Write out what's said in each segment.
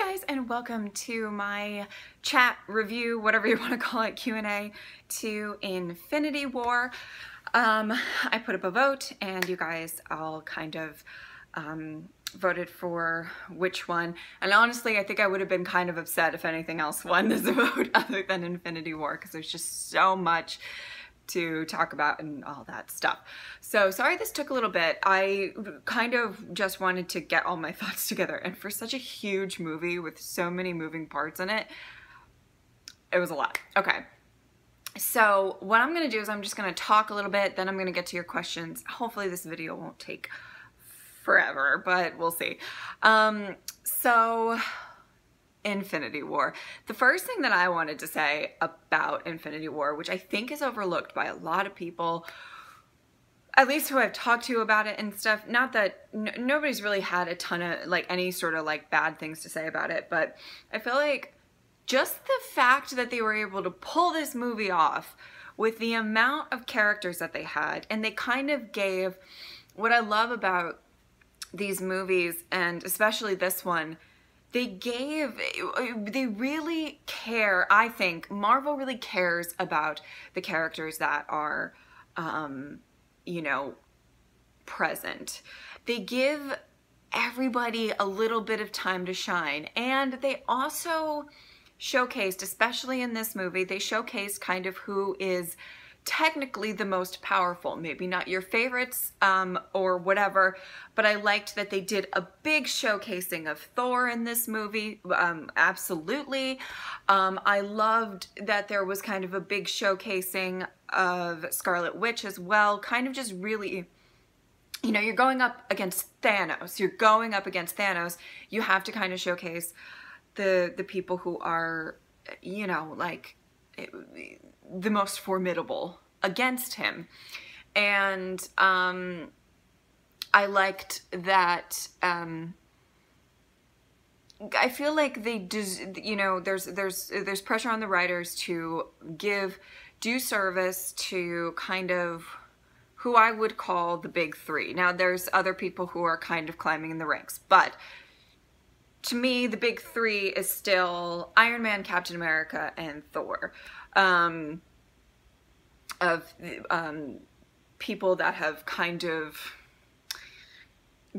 guys, and welcome to my chat review, whatever you want to call it, Q&A to Infinity War. I put up a vote and you guys all kind of voted for which one. And honestly, I think I would have been kind of upset if anything else won this vote other than Infinity War, because there's just so much to talk about and all that stuff. So sorry this took a little bit. I kind of just wanted to get all my thoughts together, and for such a huge movie with so many moving parts in it, it was a lot. Okay, so what I'm gonna do is I'm just gonna talk a little bit, then I'm gonna get to your questions. Hopefully this video won't take forever, but we'll see. So Infinity War. The first thing that I wanted to say about Infinity War, which I think is overlooked by a lot of people, at least who I've talked to about it and stuff, not that nobody's really had a ton of like any sort of like bad things to say about it, but I feel like just the fact that they were able to pull this movie off with the amount of characters that they had, and they kind of gave, what I love about these movies, and especially this one, they really care. I think Marvel really cares about the characters that are, you know, present. They give everybody a little bit of time to shine, and they also showcased, especially in this movie, they showcased kind of who is technically the most powerful. Maybe not your favorites or whatever, but I liked that they did a big showcasing of Thor in this movie. Absolutely. I loved that there was kind of a big showcasing of Scarlet Witch as well. Kind of just really, you know, you're going up against Thanos. You're going up against Thanos. You have to kind of showcase the people who are, you know, like the most formidable against him. And I liked that I feel like they you know, there's pressure on the writers to give due service to kind of who I would call the big three. Now there's other people who are kind of climbing in the ranks, but to me the big three is still Iron Man, Captain America, and Thor. Of people that have kind of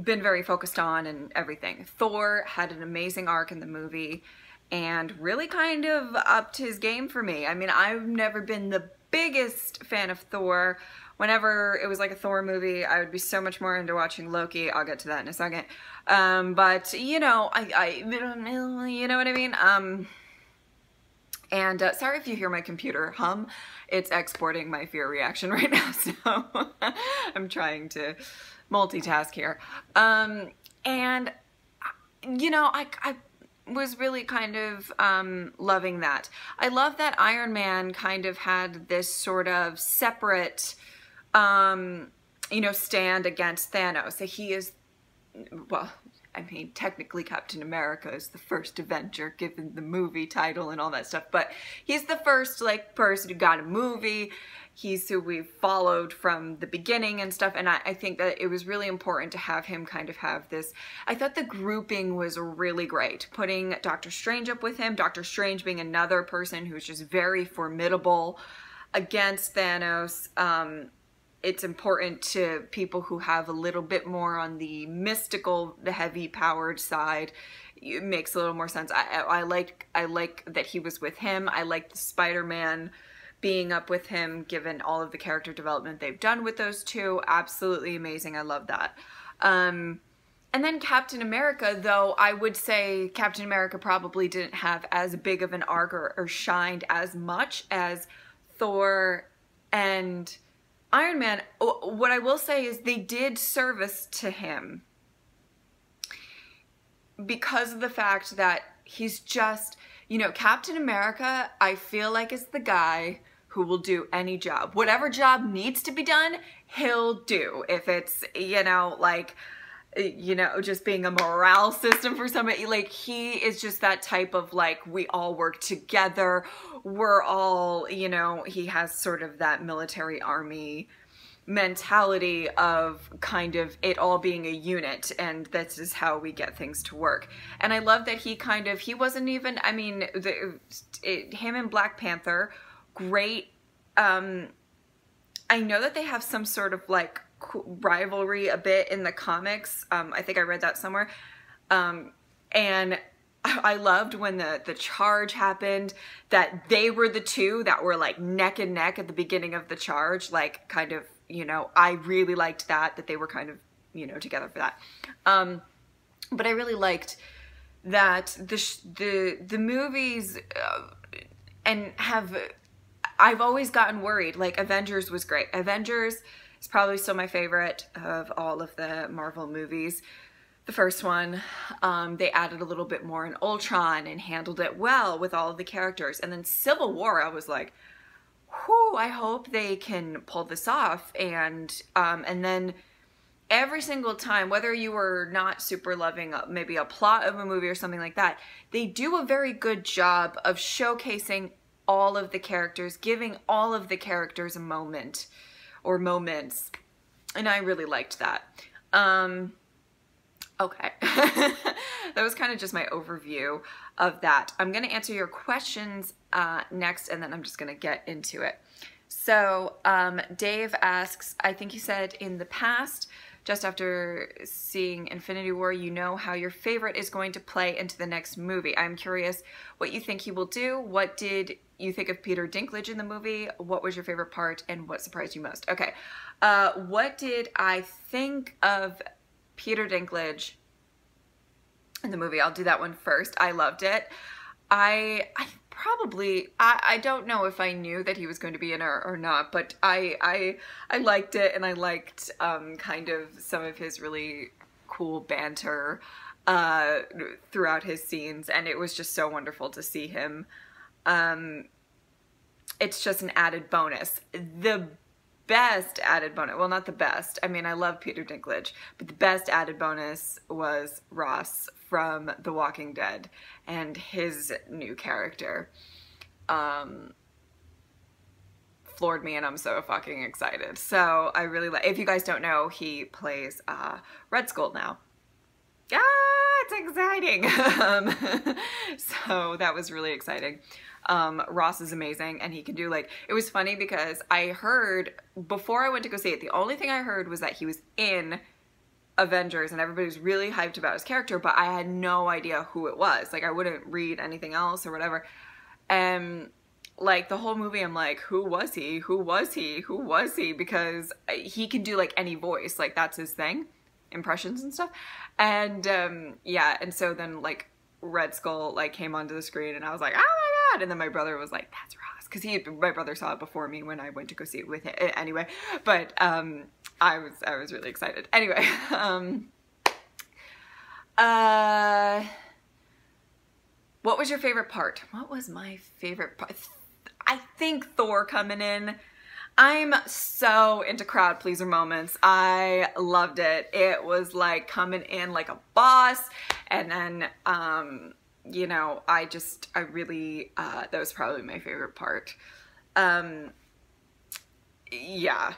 been very focused on and everything. Thor had an amazing arc in the movie and really kind of upped his game for me. I mean, I've never been the biggest fan of Thor. Whenever it was like a Thor movie, I would be so much more into watching Loki. I'll get to that in a second. But you know, you know what I mean? And sorry if you hear my computer hum. It's exporting my fear reaction right now, so I'm trying to multitask here. And, you know, I was really kind of loving that. I love that Iron Man kind of had this sort of separate, you know, stand against Thanos. So he is, well, I mean, technically Captain America is the first Avenger given the movie title and all that stuff, but he's the first like person who got a movie. He's who we've followed from the beginning and stuff, and I think that it was really important to have him kind of have this. I thought the grouping was really great, putting Doctor Strange up with him, Doctor Strange being another person who's just very formidable against Thanos. It's important to people who have a little bit more on the mystical, the heavy powered side. It makes a little more sense. I like that he was with him. I like the Spider-Man being up with him, given all of the character development they've done with those two. Absolutely amazing. I love that. And then Captain America, though I would say Captain America probably didn't have as big of an arc or shined as much as Thor and Iron Man. What I will say is they did service to him because of the fact that he's just, you know, Captain America, I feel like is the guy who will do any job. Whatever job needs to be done, he'll do. If it's, you know, like, you know, just being a morale system for somebody, like he is just that type of like, we all work together. We're all, you know, he has sort of that military army mentality of kind of it all being a unit, and this is how we get things to work. And I love that he wasn't even, I mean, him and Black Panther, great. I know that they have some sort of like rivalry a bit in the comics. I think I read that somewhere. And I loved when the charge happened, that they were the two that were like neck and neck at the beginning of the charge, like kind of, you know, I really liked that they were kind of, you know, together for that. But I really liked that the movies and I've always gotten worried. Like Avengers was great. Avengers is probably still my favorite of all of the Marvel movies. The first one, they added a little bit more in Ultron and handled it well with all of the characters. And then Civil War, I was like, whew, I hope they can pull this off. And then every single time, whether you were not super loving maybe a plot of a movie or something like that, they do a very good job of showcasing all of the characters, giving all of the characters a moment or moments. And I really liked that. Okay. That was kind of just my overview of that. I'm going to answer your questions next, and then I'm just going to get into it. So Dave asks, I think you said in the past, just after seeing Infinity War, you know how your favorite is going to play into the next movie. I'm curious what you think he will do. What did you think of Peter Dinklage in the movie? What was your favorite part, and what surprised you most? Okay. What did I think of Peter Dinklage in the movie? I'll do that one first. I loved it. I don't know if I knew that he was going to be in it or not, but I liked it, and I liked kind of some of his really cool banter throughout his scenes, and it was just so wonderful to see him. It's just an added bonus. The best added bonus, well, not the best, I mean, I love Peter Dinklage, but the best added bonus was Ross from The Walking Dead and his new character. Floored me, and I'm so fucking excited. So I really like, if you guys don't know, he plays Red Skull now. Ah, it's exciting. So that was really exciting. Ross is amazing, and he can do, like, it was funny because I heard, before I went to go see it, the only thing I heard was that he was in Avengers, and everybody was really hyped about his character, but I had no idea who it was. Like, I wouldn't read anything else or whatever. And like the whole movie, I'm like, who was he? Who was he? Who was he? Because he can do like any voice, like that's his thing, impressions and stuff. And yeah, and so then like Red Skull like came onto the screen, and I was like, oh my god! And then my brother was like, that's Ross, because my brother saw it before me when I went to go see it with him anyway. But I was really excited. Anyway, what was your favorite part? What was my favorite part? I think Thor coming in. I'm so into crowd pleaser moments. I loved it. It was like coming in like a boss, and then you know, I really that was probably my favorite part. Yeah,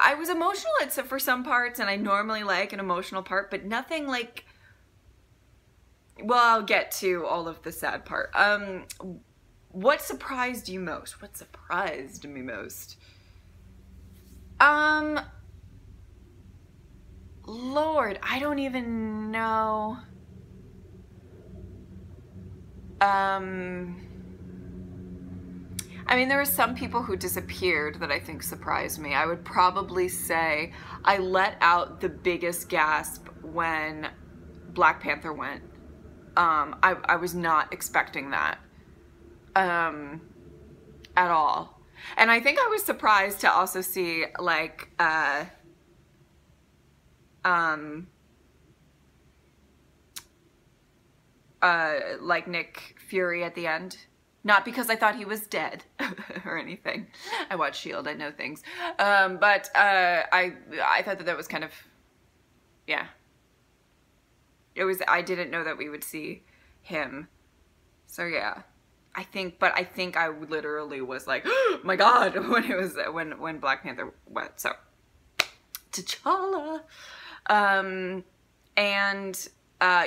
I was emotional for some parts, and I normally like an emotional part, but nothing like, well, I'll get to all of the sad part. What surprised you most? What surprised me most? Lord, I don't even know. I mean, there were some people who disappeared that I think surprised me. I would probably say I let out the biggest gasp when Black Panther went. I was not expecting that at all. And I think I was surprised to also see like Nick Fury at the end. Not because I thought he was dead or anything. I watch S.H.I.E.L.D., I know things. But I thought that was kind of, yeah. I didn't know that we would see him. So yeah. I think I literally was like, oh my god, when Black Panther went. So T'Challa. And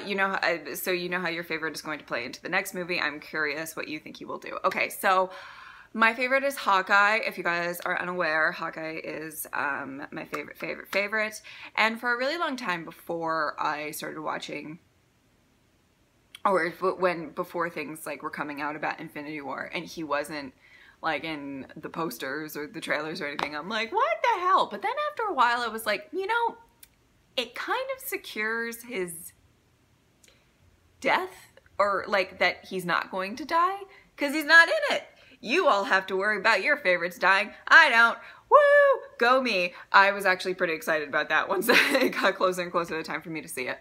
you know, so you know how your favorite is going to play into the next movie. I'm curious what you think he will do. Okay, so my favorite is Hawkeye. If you guys are unaware, Hawkeye is my favorite. And for a really long time before I started watching, or before things like were coming out about Infinity War, and he wasn't like in the posters or the trailers or anything, I'm like, what the hell? But then after a while, I was like, you know, it kind of secures his death, or like that he's not going to die, because he's not in it. You all have to worry about your favorites dying. I don't. Woo! Go me. I was actually pretty excited about that once it got closer and closer to the time for me to see it.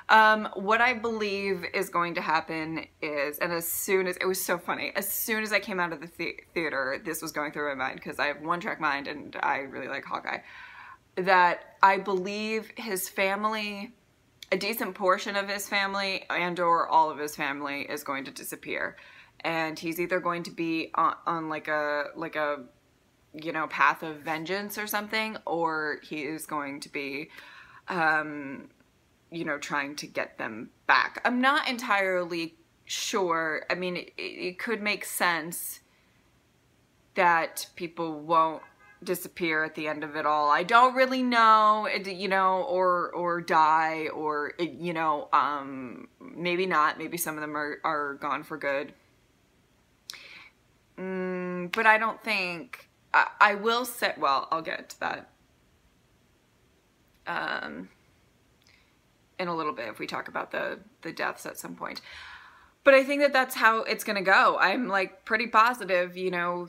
What I believe is going to happen is, and as soon as, it was so funny, as soon as I came out of the theater, this was going through my mind, because I have one-track mind and I really like Hawkeye, that I believe his family, a decent portion of his family and or all of his family is going to disappear. And he's either going to be on like a, you know, path of vengeance or something, or he is going to be, you know, trying to get them back. I'm not entirely sure. I mean, it could make sense that people won't disappear at the end of it all. I don't really know, you know, or die, or, you know, maybe not. Maybe some of them are gone for good. But I don't think, I will say, well, I'll get to that in a little bit if we talk about the deaths at some point. But I think that that's how it's gonna go. I'm like pretty positive, you know,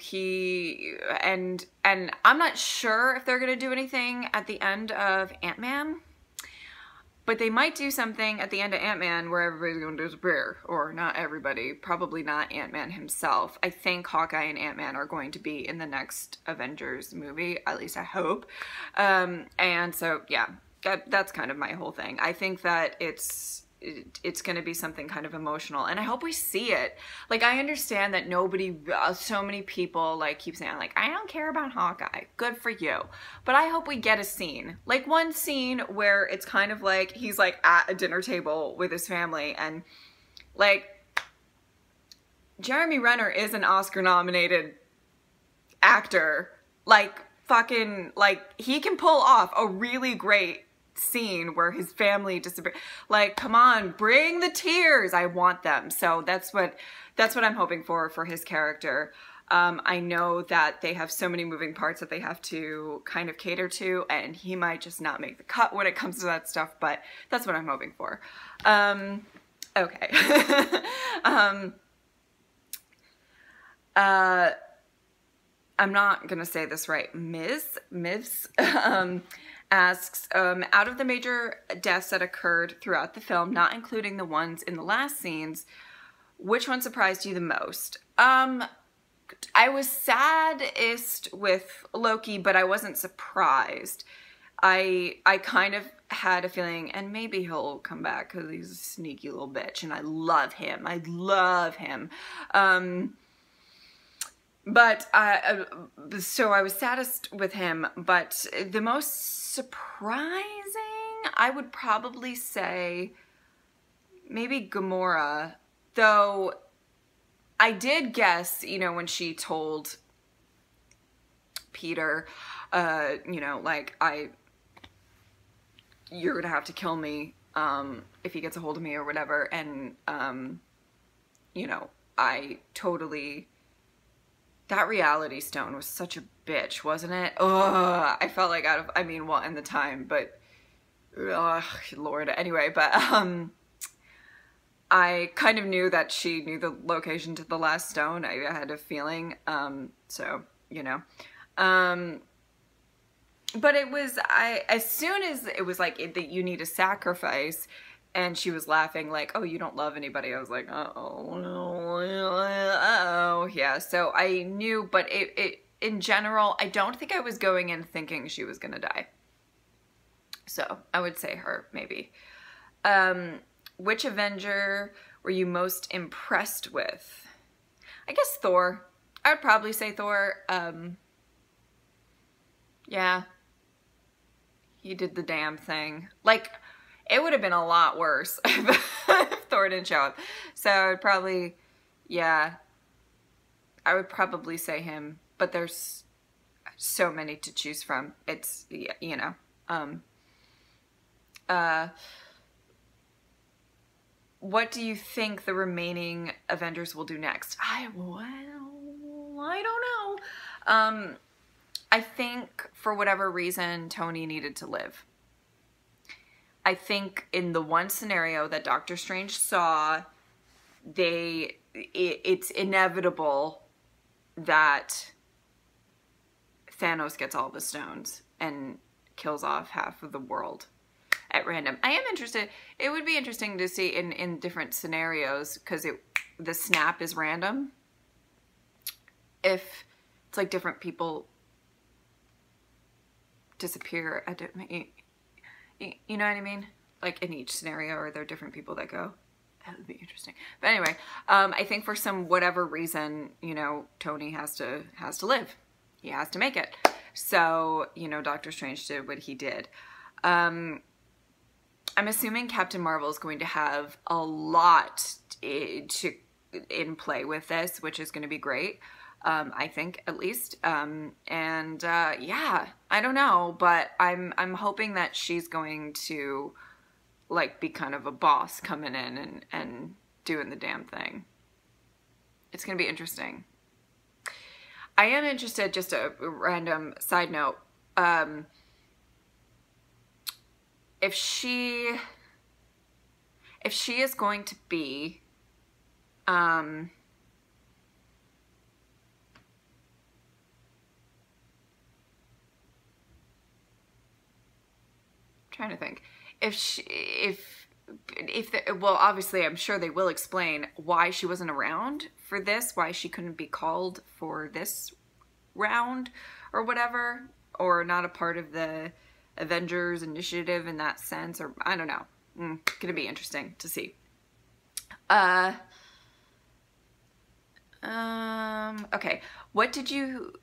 and I'm not sure if they're gonna do anything at the end of Ant-Man, but they might do something at the end of Ant-Man where everybody's gonna disappear, or not everybody, probably not Ant-Man himself. I think Hawkeye and Ant-Man are going to be in the next Avengers movie, at least I hope. And so, yeah, that's kind of my whole thing. I think that it's going to be something kind of emotional, and I hope we see it. Like, I understand that so many people like keep saying like, I don't care about Hawkeye. Good for you. But I hope we get a scene, like one scene where it's kind of like he's like at a dinner table with his family, and like Jeremy Renner is an Oscar nominated actor. Like fucking, like he can pull off a really great scene where his family disappears. Like, come on, bring the tears. I want them. So that's what I'm hoping for his character. I know that they have so many moving parts that they have to kind of cater to, and he might just not make the cut when it comes to that stuff, but that's what I'm hoping for. Okay. I'm not gonna say this right. Mivs asks, out of the major deaths that occurred throughout the film, not including the ones in the last scenes, which one surprised you the most? I was saddest with Loki, but I wasn't surprised. I kind of had a feeling, and maybe he'll come back because he's a sneaky little bitch, and I love him. I love him. But so I was saddest with him, but the most surprising, I would probably say maybe Gamora, though I did guess, you know, when she told Peter, you know, like, you're gonna have to kill me if he gets a hold of me or whatever, and you know, I totally, that reality stone was such a bitch, wasn't it? Ugh, I felt like I mean, well, in the time, but, ugh, Lord, anyway, but, I kind of knew that she knew the location to the last stone. I had a feeling, so, you know, but it was, as soon as it was like, that you need a sacrifice, and she was laughing like, oh, you don't love anybody. I was like, uh-oh, yeah. So I knew, but in general, I don't think I was going in thinking she was gonna die. So I would say her, maybe. Which Avenger were you most impressed with? I guess Thor. I would probably say Thor. Yeah. He did the damn thing. Like, it would have been a lot worse if Thor didn't show up. So I would probably, yeah, I would probably say him. But there's so many to choose from. It's, you know, what do you think the remaining Avengers will do next? I don't know. I think for whatever reason, Tony needed to live. I think in the one scenario that Doctor Strange saw, it's inevitable that Thanos gets all the stones and kills off half of the world at random. I am interested. It would be interesting to see in different scenarios, because the snap is random. If it's like different people disappear at you know what I mean? Like in each scenario, or there are different people that go. That would be interesting. But anyway, I think for some whatever reason, you know, Tony has to live. He has to make it. So, you know, Doctor Strange did what he did. I'm assuming Captain Marvel is going to have a lot in play with this, which is going to be great. I think, at least. Yeah, I don't know, but I'm hoping that she's going to, like, be kind of a boss coming in and doing the damn thing. It's going to be interesting. I am interested, just a random side note, if she is going to be, trying to think, well, obviously I'm sure they will explain why she wasn't around for this, why she couldn't be called for this round or whatever, or not a part of the Avengers initiative in that sense, or I don't know. Gonna be interesting to see. Okay, what did you,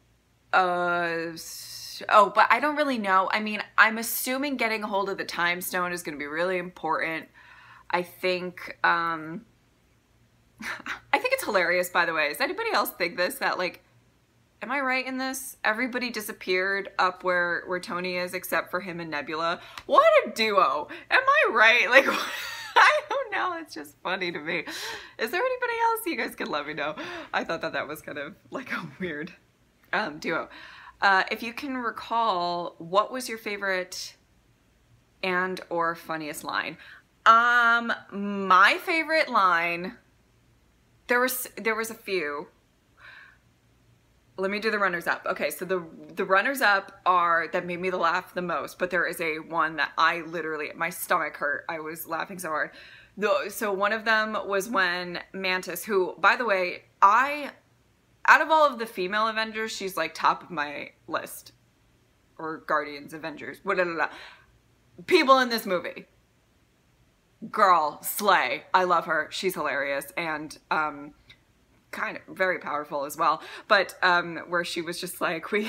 oh, but I don't really know. I mean, I'm assuming getting a hold of the Time Stone is going to be really important. I think it's hilarious, by the way. Does anybody else think this? That, like, am I right in this? Everybody disappeared up where Tony is except for him and Nebula. What a duo. Am I right? Like, I don't know. It's just funny to me. Is there anybody else? You guys can let me know. I thought that was kind of like a weird duo. If you can recall, what was your favorite and or funniest line? My favorite line, there was a few. Let me do the runners up. Okay, so the runners up are that made me laugh the most, but there is one that I literally, my stomach hurt. I was laughing so hard. So one of them was when Mantis, who, by the way, out of all of the female Avengers, she's like top of my list. Or Guardians, Avengers, whatever. People in this movie. Girl, slay. I love her. She's hilarious and kind of very powerful as well. But where she was just like, we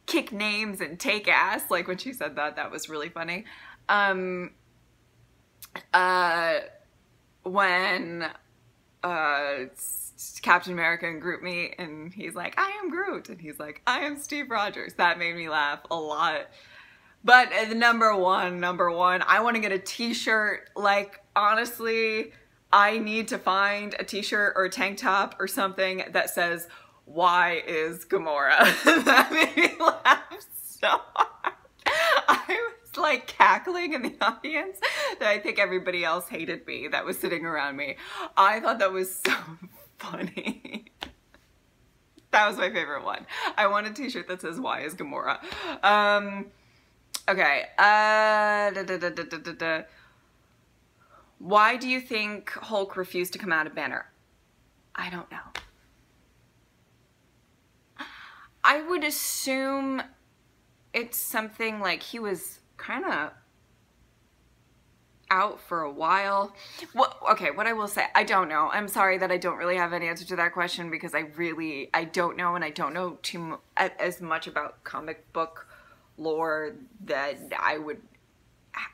kick names and take ass. Like when she said that was really funny. When Captain America and Groot meet and he's like, I am Groot, and he's like, I am Steve Rogers. That made me laugh a lot. But the number one, I want to get a t-shirt. Like, honestly, I need to find a t-shirt or a tank top or something that says, why is Gamora? That made me laugh so hard. I was like cackling in the audience that I think everybody else hated me that was sitting around me. I thought that was so funny. That was my favorite one. I want a t-shirt that says, why is Gamora? Okay. Why do you think Hulk refused to come out of Banner? I don't know. I would assume it's something like he was kind of, out for a while. Okay, what I will say, I don't know. I'm sorry that I don't really have an answer to that question because I don't know, and I don't know as much about comic book lore that I would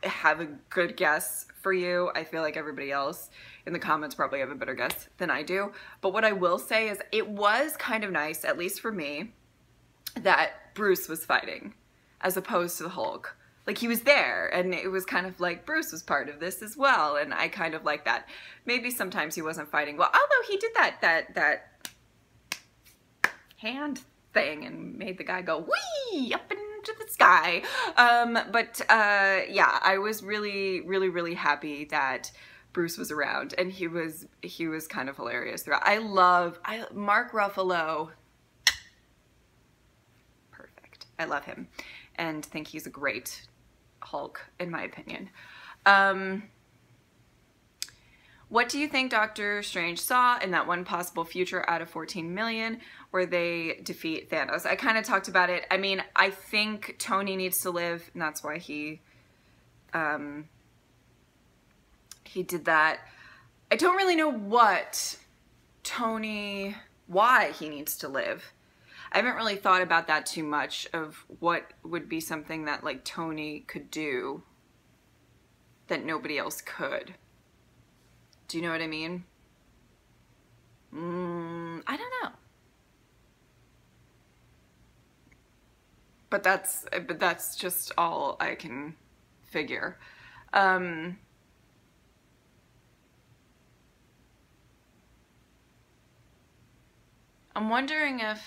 have a good guess for you. I feel like everybody else in the comments probably have a better guess than I do. But what I will say is it was kind of nice, at least for me, that Bruce was fighting as opposed to the Hulk. Like, he was there, and it was kind of like Bruce was part of this as well, and I kind of like that. Maybe sometimes he wasn't fighting well, although he did that hand thing and made the guy go whee up into the sky. Yeah, I was really happy that Bruce was around, and he was kind of hilarious throughout. I Mark Ruffalo. Perfect. I love him and think he's a great Hulk, in my opinion. What do you think Doctor Strange saw in that one possible future out of 14 million where they defeat Thanos? I kind of talked about it. I mean, I think Tony needs to live, and that's why he did that. I don't really know why he needs to live. I haven't really thought about that too much, of what would be something that like Tony could do that nobody else could. Do you know what I mean? I don't know. But that's just all I can figure. I'm wondering if,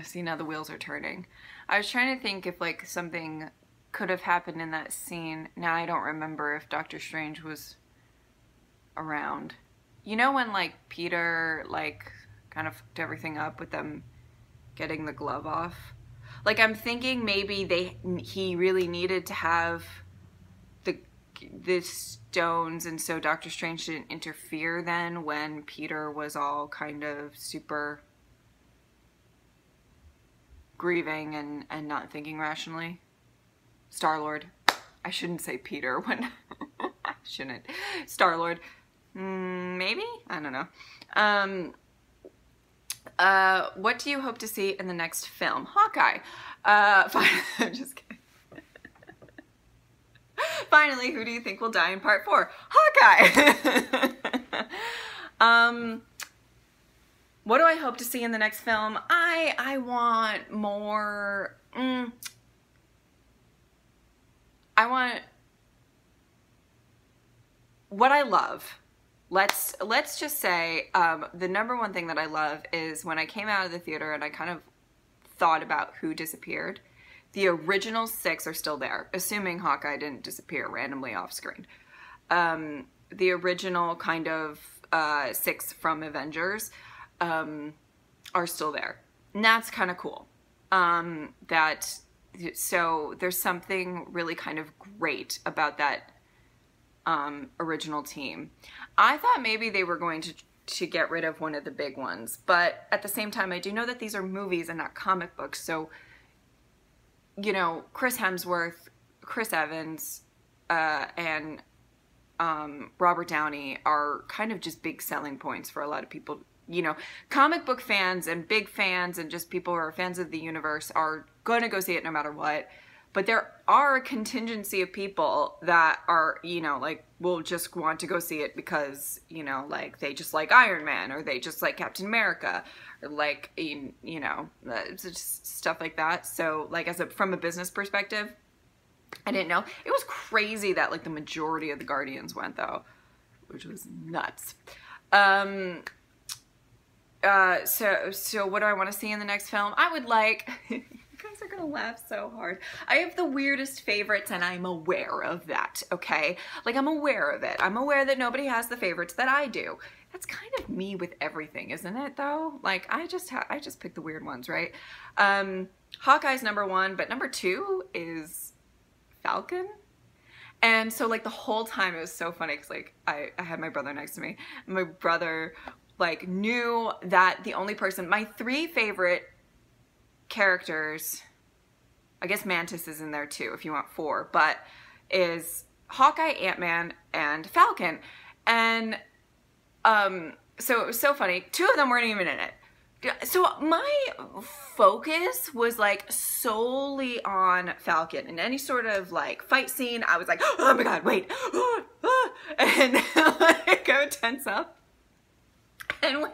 see, now the wheels are turning. I was trying to think if like something could have happened in that scene. Now I don't remember if Doctor Strange was around. You know when like Peter like kind of fucked everything up with them getting the glove off? Like, I'm thinking maybe he really needed to have the stones, and so Doctor Strange didn't interfere then when Peter was all kind of super grieving and not thinking rationally. Star-Lord. I shouldn't say Peter when I shouldn't. Star-Lord. Maybe? I don't know. What do you hope to see in the next film? Hawkeye. I'm just kidding. Finally, who do you think will die in part 4? Hawkeye! What do I hope to see in the next film? I want more... I want... What I love... Let's just say the number one thing that I love is when I came out of the theater and I kind of thought about who disappeared. The original 6 are still there, assuming Hawkeye didn't disappear randomly off screen. The original kind of 6 from Avengers are still there. And that's kind of cool. So there's something really kind of great about that original team. I thought maybe they were going to get rid of one of the big ones, but at the same time, I do know that these are movies and not comic books, so, you know, Chris Hemsworth, Chris Evans, and Robert Downey are kind of just big selling points for a lot of people. You know, comic book fans and big fans and just people who are fans of the universe are going to go see it no matter what. But there are a contingency of people that are, you know, like, will just want to go see it because, you know, like, they just like Iron Man, or they just like Captain America, or like, you know, just stuff like that. So, like, from a business perspective, I didn't know. It was crazy that, like, the majority of the Guardians went, though, which was nuts. So what do I want to see in the next film? I would like... You guys are gonna laugh so hard. I have the weirdest favorites, and I'm aware of that, okay? Like, I'm aware of it. I'm aware that nobody has the favorites that I do. That's kind of me with everything, isn't it, though? Like, I just pick the weird ones, right? Hawkeye's number 1, but number 2 is Falcon. And so, like, the whole time it was so funny, because, like, I had my brother next to me. My brother, like, knew that the only person... My 3 favorite characters, I guess Mantis is in there too if you want 4, but is Hawkeye, Ant-Man, and Falcon. And so it was so funny. 2 of them weren't even in it. So my focus was like solely on Falcon, and any sort of like fight scene, I was like, oh my god, wait, and I go tense up. And when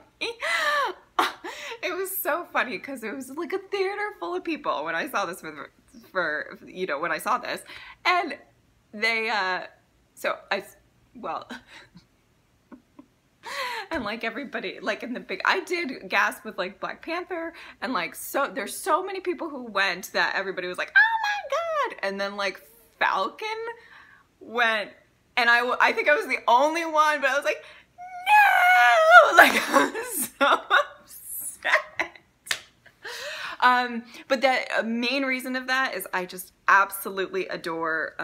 it was so funny because it was like a theater full of people when I saw this for you know, when I saw this, and they and like everybody, like in the big, I did gasp with like Black Panther, and like, so there's so many people who went that everybody was like, oh my god, and then like Falcon went, and I think I was the only one, but I was like, no, like I was so upset. But the main reason of that is I just absolutely adore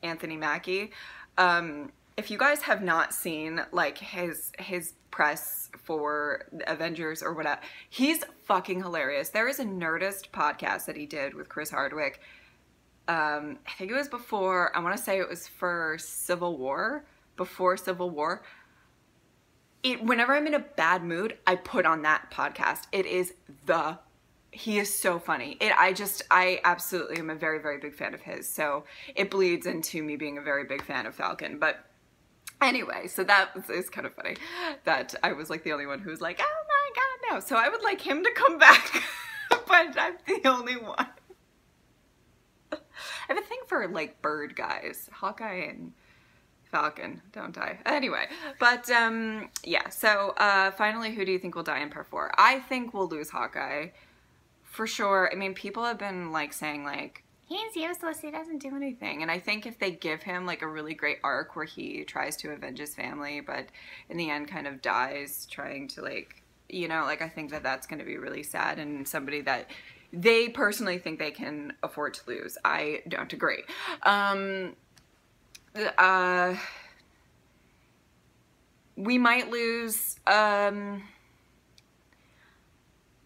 Anthony Mackie. If you guys have not seen like his press for the Avengers or whatever, he's fucking hilarious. There is a Nerdist podcast that he did with Chris Hardwick. I think it was before, I want to say it was for Civil War, before Civil War. Whenever I'm in a bad mood, I put on that podcast. He is so funny. I absolutely am a very, very big fan of his. So it bleeds into me being a very big fan of Falcon. But anyway, so that is kind of funny that I was like the only one who was like, oh my god, no. So I would like him to come back, but I'm the only one. I have a thing for like bird guys, Hawkeye and Falcon, don't I? Anyway, but yeah, so finally, who do you think will die in part 4? I think we'll lose Hawkeye for sure. I mean, people have been like saying like, he's useless, he doesn't do anything. And I think if they give him like a really great arc where he tries to avenge his family, but in the end kind of dies trying to like, you know, like I think that that's going to be really sad, and somebody that they personally think they can afford to lose. I don't agree. We might lose,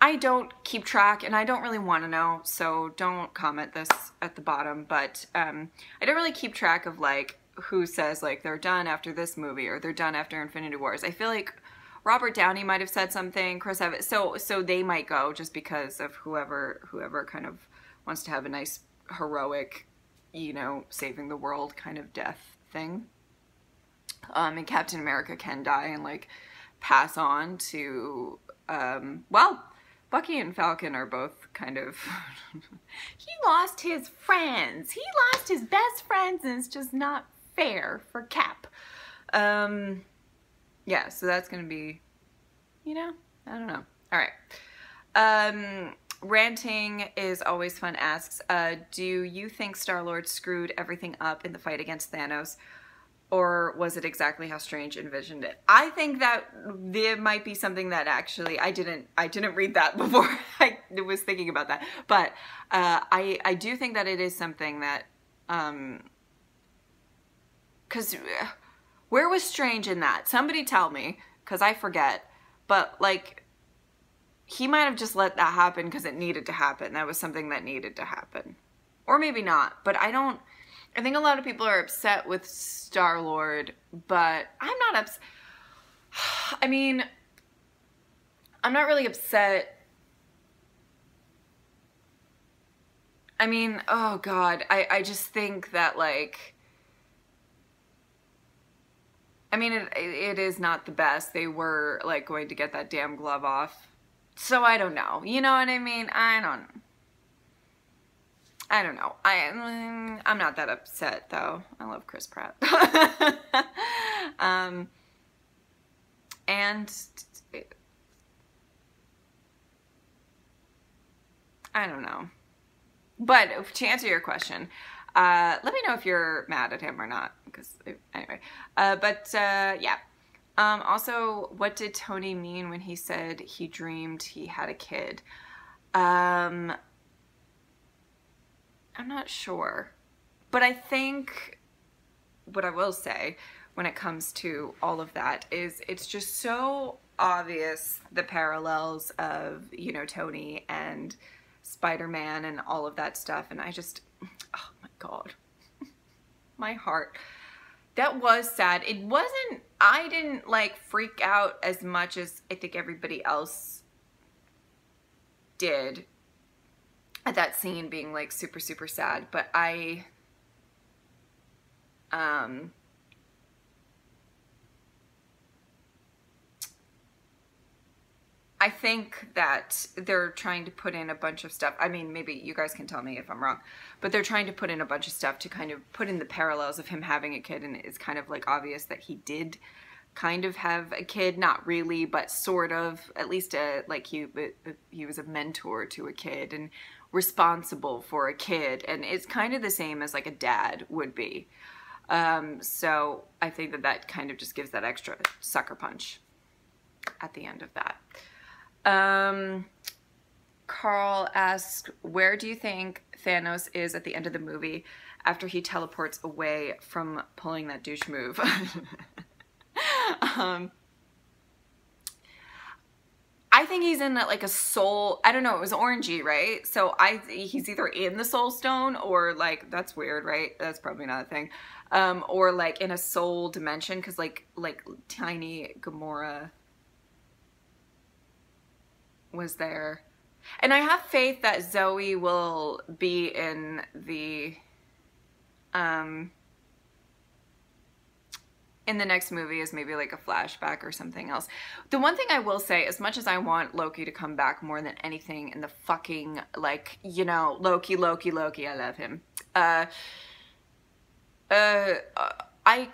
I don't keep track, and I don't really want to know, so don't comment this at the bottom, but I don't really keep track of like who says like they're done after this movie or they're done after Infinity Wars. I feel like Robert Downey might have said something, Chris Evans, so they might go just because of whoever kind of wants to have a nice heroic, you know, saving the world kind of death thing. And Captain America can die and like pass on to well, Bucky and Falcon are both kind of he lost his friends. He lost his best friends, and it's just not fair for Cap. Yeah, so that's gonna be, you know, I don't know. All right. Ranting is always fun asks, do you think Star-Lord screwed everything up in the fight against Thanos? Or was it exactly how Strange envisioned it? I think that there might be something that actually, I didn't read that before I was thinking about that. But I do think that it is something that, because where was Strange in that? Somebody tell me, because I forget. But like, he might have just let that happen because it needed to happen. That was something that needed to happen. Or maybe not, but I think a lot of people are upset with Star-Lord, but I'm not upset. I mean, I'm not really upset. I mean, oh God, I just think that like, I mean, it is not the best. They were like going to get that damn glove off. So I don't know. You know what I mean? I don't know. I'm not that upset though. I love Chris Pratt. And I don't know. But to answer your question, let me know if you're mad at him or not. Because anyway, yeah. Also, what did Tony mean when he said he dreamed he had a kid? I'm not sure, but I think what I will say when it comes to all of that is it's just so obvious, the parallels of, you know, Tony and Spider-Man and all of that stuff, and I just, oh my God. my heart. That was sad. It wasn't, I didn't like freak out as much as I think everybody else did at that scene being like super, super sad. But I think that they're trying to put in a bunch of stuff. I mean, maybe you guys can tell me if I'm wrong, but they're trying to put in a bunch of stuff to kind of put in the parallels of him having a kid, and it's kind of like obvious that he did kind of have a kid, not really, but sort of, at least like he was a mentor to a kid and responsible for a kid, and it's kind of the same as like a dad would be. So I think that that kind of just gives that extra sucker punch at the end of that. Carl asks, where do you think Thanos is at the end of the movie after he teleports away from pulling that douche move? I think he's in like a soul, I don't know, it was orangey, right? So he's either in the soul stone or like, that's weird, right? That's probably not a thing. Or like in a soul dimension, because like tiny Gamora was there. And I have faith that Zoe will be in the next movie as maybe like a flashback or something else. The one thing I will say, as much as I want Loki to come back more than anything in the fucking, like, you know, Loki, I love him. I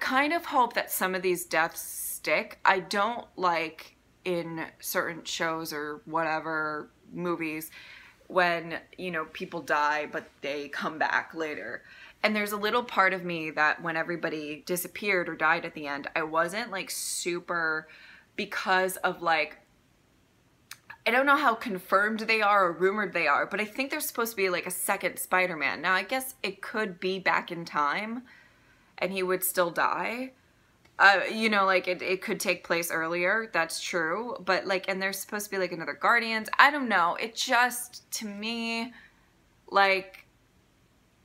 kind of hope that some of these deaths stick. I don't like in certain shows or whatever movies when, you know, people die but they come back later. And there's a little part of me that when everybody disappeared or died at the end, I wasn't like super, because of like, I don't know how confirmed they are or rumored they are, but I think there's supposed to be like a second Spider-Man. Now I guess it could be back in time and he would still die. You know, like it could take place earlier. That's true. But like, and there's supposed to be like another Guardians. I don't know. It just, to me, like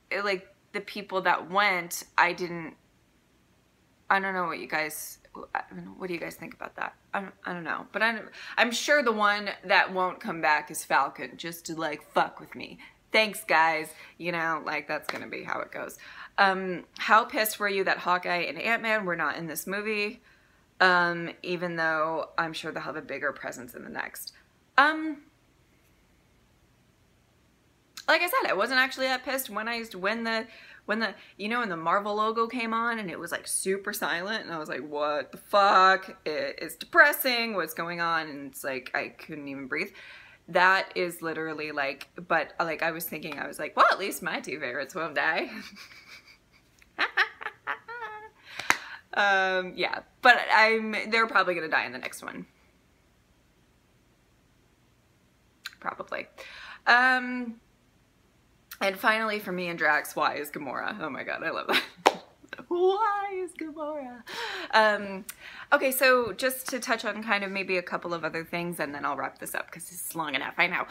the people that went, I don't know what you guys, what do you guys think about that? I don't know. But I'm sure the one that won't come back is Falcon, just to like fuck with me. Thanks, guys. You know, like that's gonna be how it goes. How pissed were you that Hawkeye and Ant-Man were not in this movie? Even though I'm sure they'll have a bigger presence in the next. Like I said, I wasn't actually that pissed when the you know, when the Marvel logo came on and it was like super silent and I was like, what the fuck? It's depressing. What's going on? And it's like I couldn't even breathe. That is literally like, but like I was thinking, I was like, well, at least my two favorites won't die. Yeah, but they're probably gonna die in the next one. Probably. And finally for me and Drax, why is Gamora? Oh my god, I love that. Why is Gamora? Okay, so just to touch on kind of maybe a couple of other things and then I'll wrap this up because it's long enough, I know.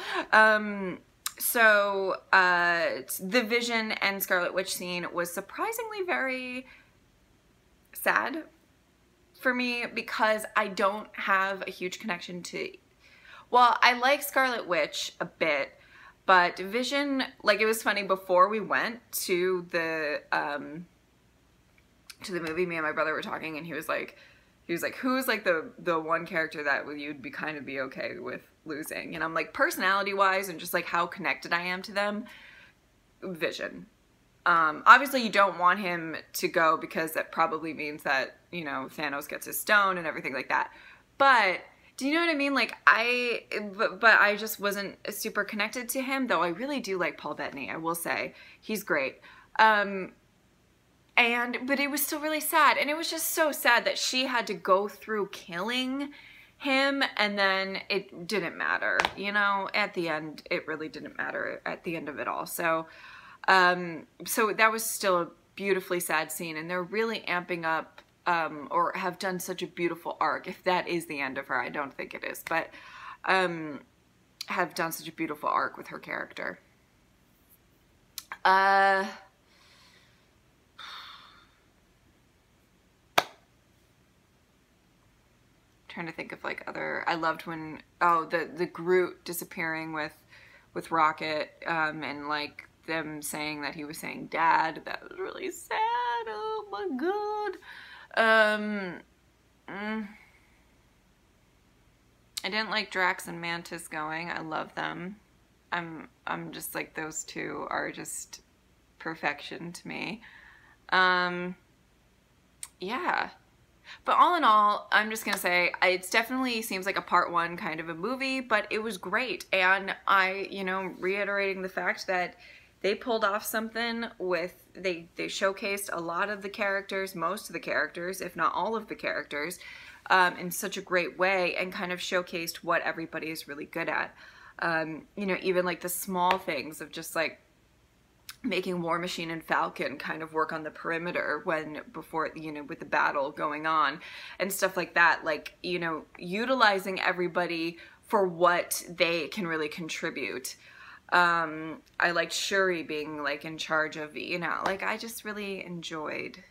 So the Vision and Scarlet Witch scene was surprisingly very sad for me because I don't have a huge connection to, well, I like Scarlet Witch a bit, but Vision, like it was funny before we went to the movie, me and my brother were talking and he was like, who's like the one character that you'd be kind of be okay with losing? And I'm like, personality wise and just like how connected I am to them, Vision. Obviously you don't want him to go because that probably means that, you know, Thanos gets his stone and everything like that. But do you know what I mean? Like but I just wasn't super connected to him, though I really do like Paul Bettany, I will say. He's great. But it was still really sad. And it was just so sad that she had to go through killing him and then it didn't matter, you know, at the end, it really didn't matter at the end of it all. So, so that was still a beautifully sad scene and they're really amping up, or have done such a beautiful arc. If that is the end of her, I don't think it is, but, have done such a beautiful arc with her character. trying to think of like other, I loved when, oh, the Groot disappearing with Rocket, and like them saying that he was saying dad. That was really sad. Oh my god. I didn't like Drax and Mantis going. I love them. I'm just like, those two are just perfection to me. Yeah. But all in all, I'm just gonna say, it definitely seems like a part one kind of a movie, but it was great. And I, you know, reiterating the fact that they pulled off something with, they showcased a lot of the characters, most of the characters, if not all of the characters, in such a great way, and kind of showcased what everybody is really good at. You know, even like the small things of just like making War Machine and Falcon kind of work on the perimeter before, you know, with the battle going on and stuff like that. Like, you know, utilizing everybody for what they can really contribute. I liked Shuri being like in charge of, you know, like I just really enjoyed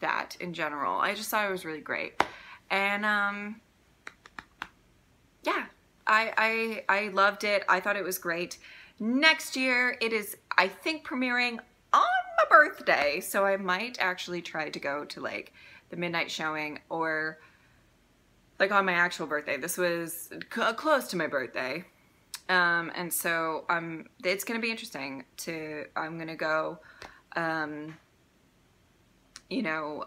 that in general. I just thought it was really great. And yeah, I loved it. I thought it was great. Next year it is, I think, premiering on my birthday, so I might actually try to go to like the midnight showing, or like on my actual birthday. This was close to my birthday. And so it's gonna be interesting I'm gonna go, you know,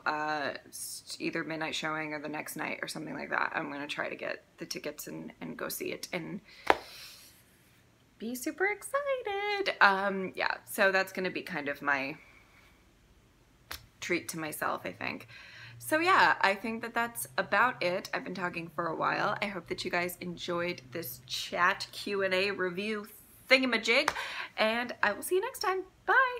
either midnight showing or the next night or something like that. I'm gonna try to get the tickets and go see it and be super excited. Yeah, so that's gonna be kind of my treat to myself, I think. So yeah, I think that that's about it. I've been talking for a while. I hope that you guys enjoyed this chat Q&A review thingamajig, and I will see you next time. Bye!